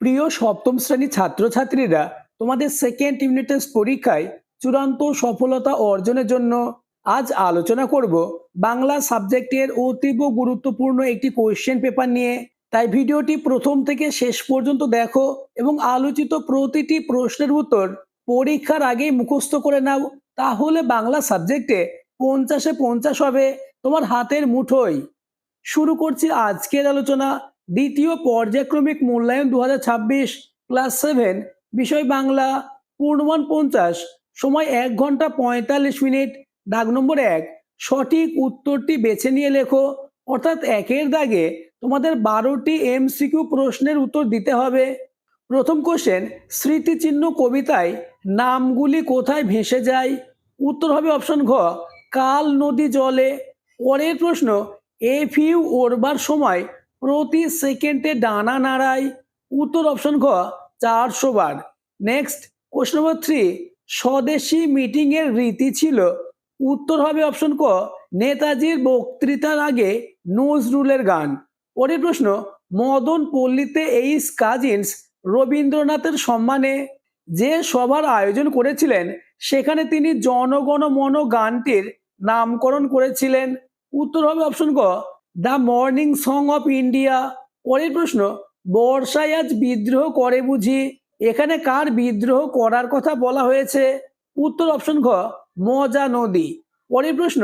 প্রিয় সপ্তম শ্রেণীর ছাত্রছাত্রীরা, তোমাদের সেকেন্ড ইউনিট টেস্ট পরীক্ষায় চূড়ান্ত সফলতা অর্জনের জন্য আজ আলোচনা করব বাংলা সাবজেক্টের অতীব গুরুত্বপূর্ণ একটি কোয়েশ্চেন পেপার নিয়ে। তাই ভিডিওটি প্রথম থেকে শেষ পর্যন্ত দেখো এবং আলোচিত প্রতিটি প্রশ্নের উত্তর পরীক্ষার আগেই মুখস্থ করে নাও। তাহলে বাংলা সাবজেক্টে 50-এ 50 হবে তোমার হাতের মুঠোয়। শুরু করছি আজকের আলোচনা। দ্বিতীয় পর্যায়ক্রমিক মূল্যায়ন 2026 ক্লাস 7, বিষয় বাংলা, পূর্ণমান 50, সময় 1 ঘন্টা 45 মিনিট। দাগ নম্বর 1, সঠিক উত্তরটি বেছে নিয়ে লেখো। অর্থাৎ একের দাগে তোমাদের 12টি এমসিকিউ প্রশ্নের উত্তর দিতে হবে। প্রথম কোশ্চেন, স্মৃতিচিহ্ন কবিতায় নামগুলি কোথায় ভেসে যায়? উত্তর হবে অপশন ঘ, কাল নদী জলে। পরের প্রশ্ন, এফইউ ওড়বার সময় প্রতি সেকেন্ডে ডানা নাড়ায়। উত্তর অপশন ঘ, 400 বার। নেক্সট কোশ্চেন নম্বর 3, স্বদেশী মিটিং এর রীতি ছিল। উত্তর হবে অপশন ক, নেতাজির বক্তৃতার আগে নজরুলের গান। পরের প্রশ্ন, মদন পল্লীতে এইস কাজিন্স রবীন্দ্রনাথের সম্মানে যে সভার আয়োজন করেছিলেন সেখানে তিনি জনগণ মন গানটির নামকরণ করেছিলেন। উত্তর হবে অপশন ক, the morning song of India. পরের প্রশ্ন, বর্ষায় আজ বিদ্রোহ করে বুঝি, এখানে কার বিদ্রোহ করার কথা বলা হয়েছে? উত্তর অপশন ঘ, মজা নদী। পরের প্রশ্ন,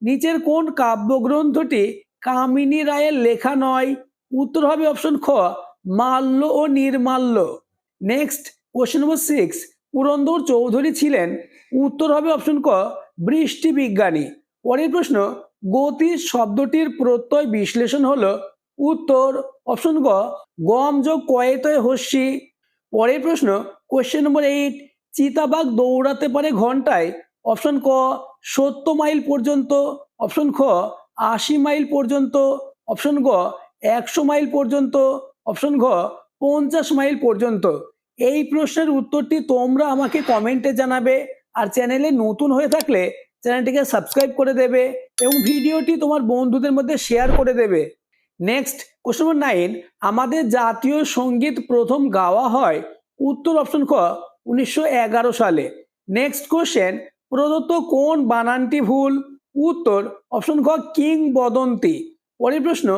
নিচের কোন কাব্যগ্রন্থটি কামিনী রায়ের লেখা নয়? উত্তর হবে অপশন খ, মাল্য ও নির্মাল্য। Next question number 6, Purandar Chowdhury ছিলেন। উত্তর হবে অপশন ক, বৃষ্টি বিজ্ঞানী। পরের প্রশ্ন, গতি শব্দটির প্রত্যয় বিশ্লেষণ হলো। উত্তর অপশন গ, গম যোগ কয়েতয় হস্যি। পরের প্রশ্ন, কোশ্চেন নম্বর 8, চিতাবাঘ দৌড়াতে পারে ঘন্টায়। অপশন ক, 70 মাইল পর্যন্ত। অপশন খ, 80 মাইল পর্যন্ত। অপশন গ, 100 মাইল পর্যন্ত। অপশন ঘ, 50 মাইল পর্যন্ত। এই প্রশ্নের উত্তরটি তোমরা আমাকে কমেন্টে জানাবে। আর চ্যানেলে নতুন হয়ে থাকলে চ্যানেলটিকে সাবস্ক্রাইব করে দেবে এবং ভিডিওটি তোমার বন্ধুদের মধ্যে শেয়ার করে দেবে। নেক্সট কোশ্চেন নম্বর 9, আমাদের জাতীয় সঙ্গীত প্রথম গাওয়া হয়। উত্তর অপশন খ, 1911 সালে। নেক্সট কোশ্চেন, প্রদত্ত কোন বানানটি ভুল? উত্তর অপশন খ, কিংবদন্তি। পরের প্রশ্ন,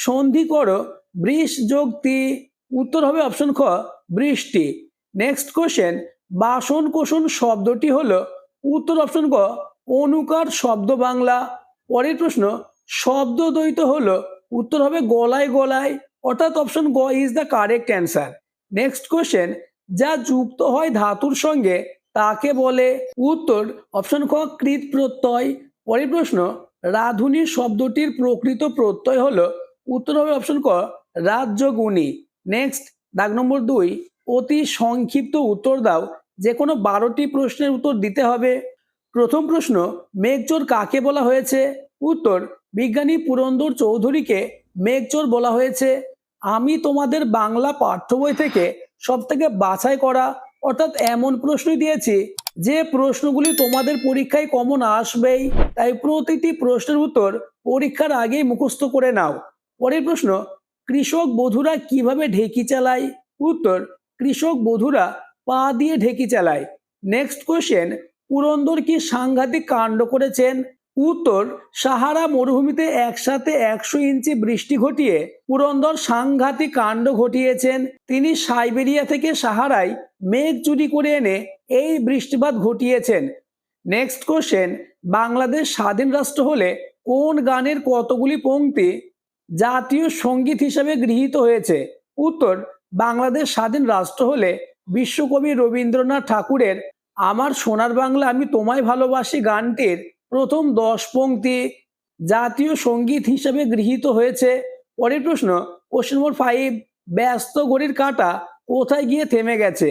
সন্ধি করো বৃষ যোগ তি। উত্তর হবে অপশন খ, বৃষ্টি। নেক্সট কোশ্চেন, বাসন কোষণ শব্দটি হলো। উত্তর অপশন ক, অনুকার শব্দ বাংলা। পরের প্রশ্ন, শব্দ দ্বৈত হলো। উত্তর হবে গলায় গলায়। অর্থাৎ অপশন গ is the correct answer. Next question, যা যুক্ত হয় ধাতুর সঙ্গে তাকে বলে। উত্তর অপশন খ, কৃত প্রত্যয়। পরের প্রশ্ন, রাধুনী শব্দটির প্রকৃত প্রত্যয় হলো। উত্তর হবে অপশন ক, রাজ্যগুণী। নেক্সট দাগ নম্বর 2, অতি সংক্ষিপ্ত উত্তর দাও। যে কোনো 12টি প্রশ্নের উত্তর দিতে হবে। প্রথম প্রশ্ন, মেঘচোর কাকে বলা হয়েছে? উত্তর, বিজ্ঞানী পুরন্দর চৌধুরীকে মেঘচোর বলা হয়েছে। আমি তোমাদের বাংলা পাঠ্য বই থেকে সব থেকে বাছাই করা অর্থাৎ এমন প্রশ্নই দিয়েছি যে প্রশ্নগুলি তোমাদের পরীক্ষায় কমন আসবেই। তাই প্রতিটি প্রশ্নের উত্তর পরীক্ষার আগেই মুখস্থ করে নাও। পরের প্রশ্ন, কৃষক বধূরা কিভাবে ঢেকি চালায়? উত্তর, কৃষক বধূরা পা দিয়ে ঢেকি চালায়। নেক্সট কোশ্চেন, পুরন্দর কি সাংঘাতিক কাণ্ড করেছেন? উত্তর, সাহারা মরুভূমিতে একসাথে 100 ইঞ্চি বৃষ্টি ঘটিয়ে পুরন্দর সাংঘাতিক কাণ্ড ঘটিয়েছেন। তিনি সাইবেরিয়া থেকে সাহারায় মেঘ চুরি করে এনে এই বৃষ্টিপাত ঘটিয়েছেন। নেক্সট কোশ্চেন, বাংলাদেশ স্বাধীন রাষ্ট্র হলে কোন গানের কতগুলি পংক্তি জাতীয় সঙ্গীত হিসাবে গৃহীত হয়েছে? উত্তর, বাংলাদেশ স্বাধীন রাষ্ট্র হলে বিশ্বকবি রবীন্দ্রনাথ ঠাকুরের আমার সোনার বাংলা আমি তোমায় ভালোবাসি গানটির প্রথম 10 পংক্তি জাতীয় সঙ্গীত হিসাবে গৃহীত হয়েছে। পরের প্রশ্ন, কোশ্চেন নম্বর 5, ব্যস্ত ঘড়ির কাঁটা কোথায় গিয়ে থেমে গেছে?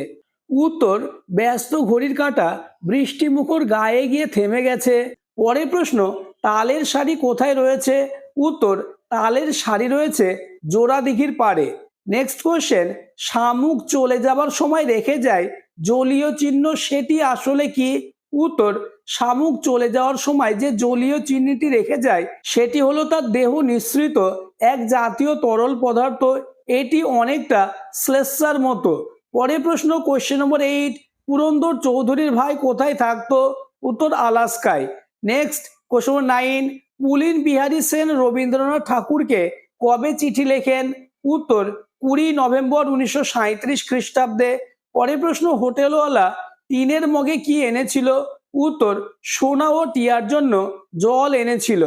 উত্তর, ব্যস্ত ঘড়ির কাঁটা বৃষ্টিমুখর গায়ে গিয়ে থেমে গেছে। পরের প্রশ্ন, তালের শাড়ি কোথায় রয়েছে? উত্তর, তালের শাড়ি রয়েছে জোড়াদিঘির পাড়ে। নেক্সট কোশ্চেন, শামুক চলে যাবার সময় রেখে যায় জলীয় চিহ্ন, সেটি আসলে কি? উত্তর, শামুক চলে যাওয়ার সময় যে জলীয় চিহ্নটি রেখে যায় সেটি হলো তার দেহ নিঃসৃত এক জাতীয় তরল পদার্থ। এটি অনেকটা শ্লেষার মতো। পরের প্রশ্ন কোয়েশ্চেন নম্বর 8, পুরন্দর চৌধুরীর ভাই কোথায় থাকতো? উত্তর আলাস্কায়। নেক্সট কোয়েশ্চন নম্বর 9, পুলিন বিহারী সেন রবীন্দ্রনাথ ঠাকুরকে কবে চিঠি লেখেন? উত্তর 20 নভেম্বর 1937 খ্রিস্টাব্দে। পরের প্রশ্ন, হোটেলওয়ালা টিনের মগে কি এনেছিল? উত্তর সোনা ও টিয়ার জন্য জল এনেছিল।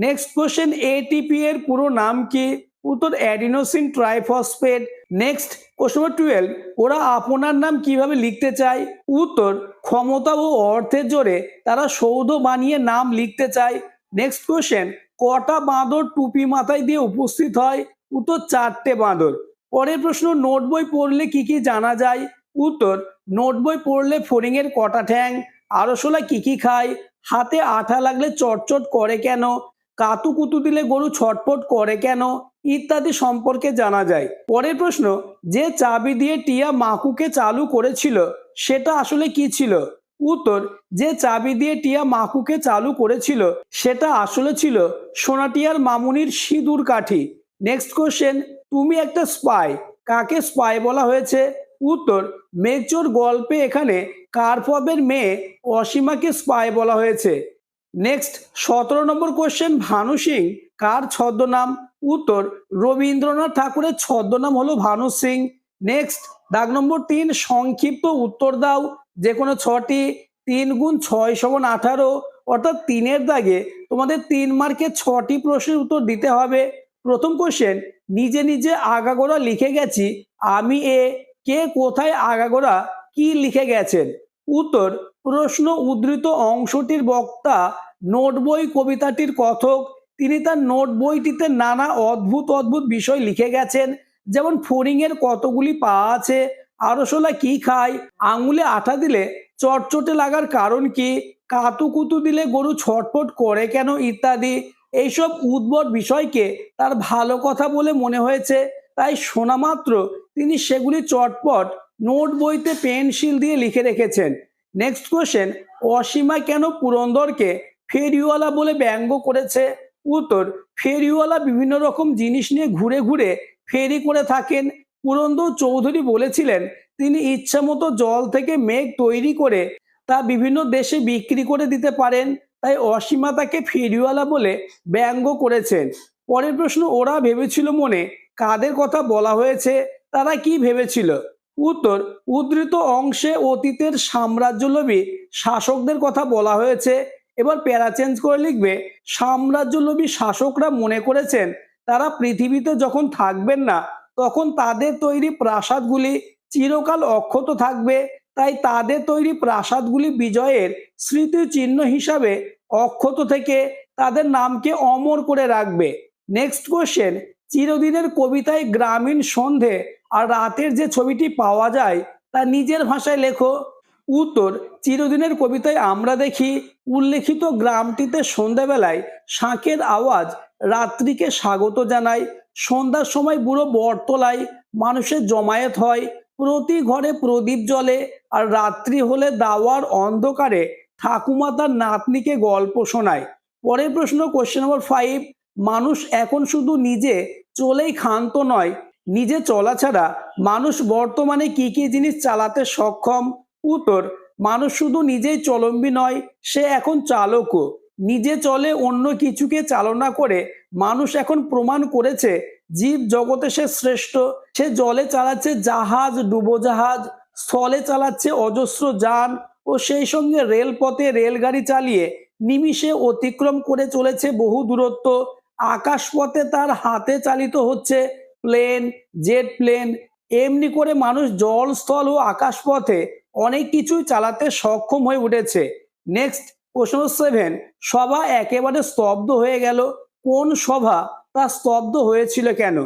নেক্সট কোশ্চেন, এটিপি এর পুরো নাম কি? উত্তর অ্যাডিনোসিন ট্রাইফসফেট। নেক্সট কোশ্চেন নম্বর 12, ওরা আপনার নাম কিভাবে লিখতে চায়? উত্তর ক্ষমতা ও অর্থের জোরে তারা সৌধ বানিয়ে নাম লিখতে চায়। নেক্সট কোশ্চেন, কটা বাঁদর টুপি মাথায় দিয়ে উপস্থিত হয়? উত্তর 4টে বাঁদর। পরের প্রশ্ন, নোট বই পড়লে কি কি জানা যায়? উত্তর নোট বই পড়লে ফড়িংয়ের কটা ঠ্যাং, আরশোলা কি কি খায়, হাতে আঠা লাগলে চটচট করে কেন, কাতু কুতু দিলে গরু ছটফট করে কেন, ইত্যাদি সম্পর্কে জানা যায়। পরের প্রশ্ন, যে চাবি দিয়ে টিয়া মাকুকে চালু করেছিল সেটা আসলে কি ছিল? উত্তর যে চাবি দিয়ে টিয়া মাকুকে চালু করেছিল সেটা আসলে ছিল সোনাটিয়ার মামুনির সিঁদুর কাঠি। নেক্সট কোশ্চেন, তুমি একটা স্পাই, কাকে স্পাই বলা হয়েছে? উত্তর মেঘচোর গল্পে এখানে কার্পভের মেয়ে অসীমাকে স্পাই বলা হয়েছে। নেক্সট 17 নম্বর কোশ্চেন, ভানু সিং কার ছদ্মনাম? উত্তর রবীন্দ্রনাথ ঠাকুরের ছদ্মনাম হলো ভানু সিং। নেক্সট দাগ নম্বর 3, সংক্ষিপ্ত উত্তর দাও, যে কোনো 6টি। 3 গুণ 6 সমান 18, অর্থাৎ 3-এর দাগে তোমাদের 3 মার্কের 6টি প্রশ্নের উত্তর দিতে হবে। প্রথম কোশ্চেন, নিজে নিজে আগাগোড়া লিখে গেছি আমি এ, কে কোথায় আগাগোড়া কি লিখে গেছেন? উত্তর প্রশ্ন উদ্ধৃত অংশটির বক্তা নোট বই কবিতাটির কথক, তিনি তার নোট বইটিতে নানা অদ্ভুত অদ্ভুত বিষয় লিখে গেছেন, যেমন ফড়িংয়ের কতগুলি পা আছে, আরশোলা কি খায়, আঙুলে আঠা দিলে চটচটে লাগার কারণ কি, কাতু কুতু দিলে গরু ছটফট করে কেন, ইত্যাদি। এইসব উদ্ভট বিষয়কে তার ভালো কথা বলে মনে হয়েছে, তাই শোনা মাত্র তিনি সেগুলি চটপট নোট বইতে পেন্সিল দিয়ে লিখে রেখেছেন। নেক্সট কোশ্চেন, অসীমা কেন পুরন্দরকে ফেরিওয়ালা বলে ব্যঙ্গ করেছে? উত্তর ফেরিওয়ালা বিভিন্ন রকম জিনিস নিয়ে ঘুরে ঘুরে ফেরি করে থাকেন। পুরন্দর চৌধুরী বলেছিলেন তিনি ইচ্ছামতো জল থেকে মেঘ তৈরি করে তা বিভিন্ন দেশে বিক্রি করে দিতে পারেন, তাই অসীমা তাকে ফেরিওয়ালা বলে ব্যঙ্গ করেছেন। পরের প্রশ্ন, ওরা ভেবেছিল মনে কাদের কথা বলা হয়েছে, তারা কি ভেবেছিল? উত্তর উদ্ধৃত অংশে অতীতের সাম্রাজ্যলোভী শাসকদের কথা বলা হয়েছে। এবার প্যারা চেঞ্জ করে লিখবে, সাম্রাজ্যলোভী শাসকরা মনে করেছেন তারা পৃথিবীতে যখন থাকবেন না তখন তাদের তৈরি প্রাসাদগুলি চিরকাল অক্ষত থাকবে, তাই তাদের তৈরি প্রাসাদগুলি বিজয়ের স্মৃতিচিহ্ন হিসাবে অক্ষত থেকে তাদের নামকে অমর করে রাখবে। নেক্সট কোশ্চেন, চিরদিনের কবিতায় গ্রামীণ সন্ধে আর রাতের যে ছবিটি পাওয়া যায় তা নিজের ভাষায় লেখো। উত্তর চিরদিনের কবিতায় আমরা দেখি উল্লেখিত গ্রামটিতে সন্ধ্যাবেলায় শাঁখের আওয়াজ রাত্রিকে স্বাগত জানায়, সন্ধ্যার সময় বুড়ো বটতলায় মানুষের জমায়েত হয়, প্রতি ঘরে প্রদীপ জ্বলে, আর রাত্রি হলে দাওয়ার অন্ধকারে ঠাকুমা তার নাতনিকে গল্প শোনায়। পরের প্রশ্ন কোশ্চেন নম্বর 5, মানুষ এখন শুধু নিজে চলেই ক্ষান্ত নয়, নিজে চলা ছাড়া মানুষ বর্তমানে কি কি জিনিস চালাতে সক্ষম? উত্তর মানুষ শুধু নিজেই চলম্বী নয়, সে এখন চালকও, নিজে চলে অন্য কিছুকে চালনা করে মানুষ এখন প্রমাণ করেছে জীব জগতে সে শ্রেষ্ঠ। সে জলে চালাচ্ছে জাহাজ, ডুবোজাহাজ, স্থলে চালাচ্ছে অজস্র যান, ও সেই সঙ্গে রেলপথে রেলগাড়ি চালিয়ে নিমিষে অতিক্রম করে চলেছে বহু দূরত্ব। আকাশপথে তার হাতে চালিত হচ্ছে প্লেন, জেট প্লেন। এমনি করে মানুষ জল, স্থল ও আকাশপথে অনেক কিছুই চালাতে সক্ষম হয়ে উঠেছে। নেক্সট প্রশ্ন 7, সভা একেবারে স্তব্ধ হয়ে গেল, কোন সভা তা স্তব্ধ হয়েছিল কেন?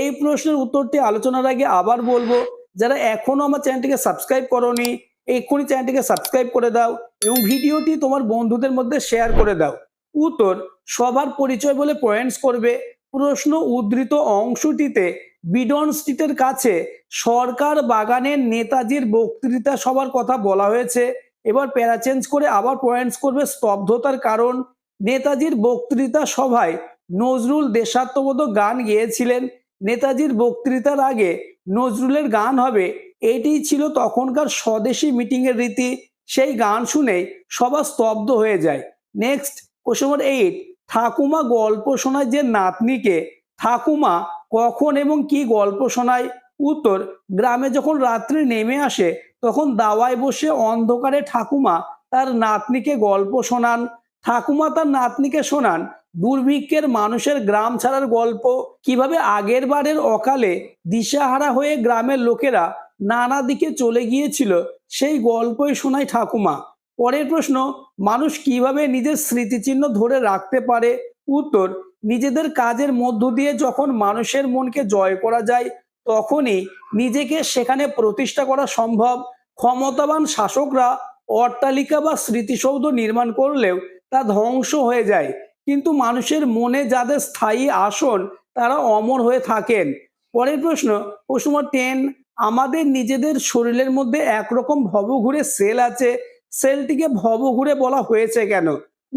এই প্রশ্নের উত্তরটি আলোচনার আগে আবার বলবো, যারা এখনো আমার চ্যানেলটিকে সাবস্ক্রাইব করোনি এক্ষুনি চ্যানেলটিকে সাবস্ক্রাইব করে দাও এবং ভিডিওটি তোমার বন্ধুদের মধ্যে শেয়ার করে দাও। উত্তর সবার পরিচয় বলে পয়েন্টস করবে। প্রশ্ন উদ্ধৃত অংশটিতে বিডন স্ট্রিটের কাছে সরকার বাগানের নেতাজির বক্তৃতা সভার কথা বলা হয়েছে। এবার প্যারা চেঞ্জ করে আবার পয়েন্টস করবে স্তব্ধতার কারণ। নেতাজির বক্তৃতা সভায় নজরুল দেশাত্মবোধক গান গেয়েছিলেন। নেতাজির বক্তৃতার আগে নজরুলের গান হবে, এটিই ছিল তখনকার স্বদেশী মিটিংয়ের রীতি। সেই গান শুনেই সবার স্তব্ধ হয়ে যায়। নেক্সট, কোশ্চেন নম্বর 8, ঠাকুমা গল্প শোনায় যে নাতনিকে, ঠাকুমা কখন এবং কি গল্প শোনায়? উত্তর, গ্রামে যখন রাত্রি নেমে আসে তখন দাওয়ায় বসে অন্ধকারে ঠাকুমা তার নাতনিকে গল্প শোনান। ঠাকুমা তার নাতনিকে শোনান দুর্ভিক্ষের মানুষের গ্রাম ছাড়ার গল্প, কিভাবে আগের বারের অকালে দিশাহারা হয়ে গ্রামের লোকেরা নানা দিকে চলে গিয়েছিল, সেই গল্পই শোনায় ঠাকুমা। পরের প্রশ্ন, মানুষ কিভাবে নিজের স্মৃতিচিহ্ন ধরে রাখতে পারে? উত্তর, নিজেদের কাজের মধ্য দিয়ে যখন মানুষের মনকে জয় করা যায় তখনই নিজেকে সেখানে প্রতিষ্ঠা করা সম্ভব। ক্ষমতাবান শাসকরা অট্টালিকা বা স্মৃতিসৌধ নির্মাণ করলেও তা ধ্বংস হয়ে যায়, কিন্তু মানুষের মনে যাদের স্থায়ী আসন তারা অমর হয়ে থাকেন। পরের প্রশ্ন, প্রশ্ন নম্বর 10, আমাদের নিজেদের শরীরের মধ্যে একরকম ভবঘুরে সেল আছে, সেলটিকে ভবঘুরে বলা হয়েছে কেন?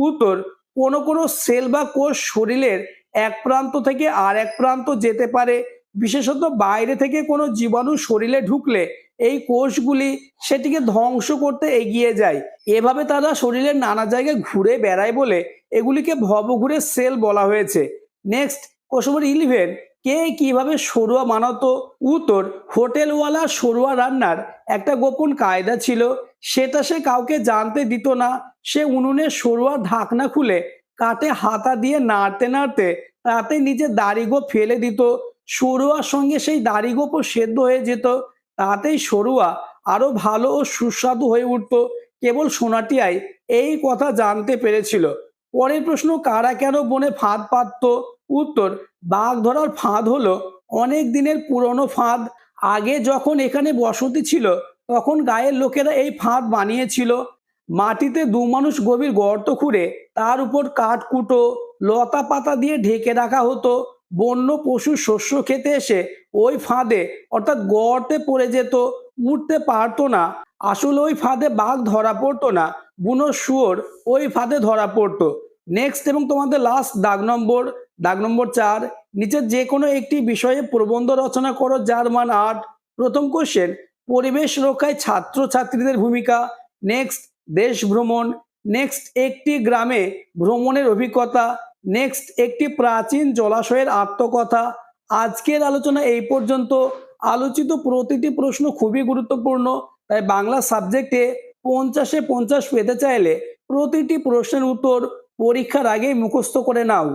উত্তর, কোনো কোনো সেল বা কোষ শরীরের এক প্রান্ত থেকে আর এক প্রান্ত যেতে পারে। বিশেষত বাইরে থেকে কোনো জীবাণু শরীরে ঢুকলে এই কোষগুলি সেটিকে ধ্বংস করতে এগিয়ে যায়। এভাবে তারা শরীরের নানা জায়গায় ঘুরে বেড়ায় বলে এগুলিকে ভবঘুরে সেল বলা হয়েছে। নেক্সট, কোশ্চেন নম্বর 11, কে কিভাবে সরুয়া বানাতো? উত্তর, হোটেলওয়ালা সরুয়া রান্নার একটা গোপন কায়দা ছিল, সেটা সে কাউকে জানতে দিত না। সে উনুনে সরুয়ার ঢাকনা খুলে কাঠে হাতা দিয়ে নাড়তে নাড়তে তাতে নিজের দাড়িগোপ ফেলে দিত। সরুয়ার সঙ্গে সেই দাড়িগোপও সেদ্ধ হয়ে যেত, তাতেই সরুয়া আরো ভালো ও সুস্বাদু হয়ে উঠত। কেবল সোনাটিয়াই এই কথা জানতে পেরেছিল। পরের প্রশ্ন, কারা কেন বনে ফাঁদ পাততো? উত্তর, বাঘ ধরার ফাঁদ হলো অনেক দিনের পুরনো ফাঁদ। আগে যখন এখানে বসতি ছিল তখন গায়ের লোকেরা এই ফাঁদ বানিয়েছিল। মাটিতে দু মানুষ গভীর গর্ত খুঁড়ে তার উপর কাঠকুটো লতা পাতা দিয়ে ঢেকে রাখা হতো। বন্য পশু শস্য খেতে এসে ওই ফাঁদে অর্থাৎ গর্তে পড়ে যেত, উঠতে পারতো না। আসলে ওই ফাঁদে বাঘ ধরা পড়তো না, বুনো শুয়োর ওই ফাঁদে ধরা পড়তো। নেক্সট এবং তোমাদের লাস্ট দাগ নম্বর 4, নিচের যে কোনো একটি বিষয়ে প্রবন্ধ রচনা করো যার মান 8। প্রথম কোশ্চেন, পরিবেশ রক্ষায় ছাত্রছাত্রীদের ভূমিকা। নেক্সট, দেশ ভ্রমণ। নেক্সট, একটি গ্রামে ভ্রমণের অভিজ্ঞতা। নেক্সট, একটি প্রাচীন জলাশয়ের আত্মকথা। আজকের আলোচনা এই পর্যন্ত। আলোচিত প্রতিটি প্রশ্ন খুবই গুরুত্বপূর্ণ, তাই বাংলা সাবজেক্টে 50-এ 50 পেতে চাইলে প্রতিটি প্রশ্নের উত্তর পরীক্ষার আগেই মুখস্থ করে নাও।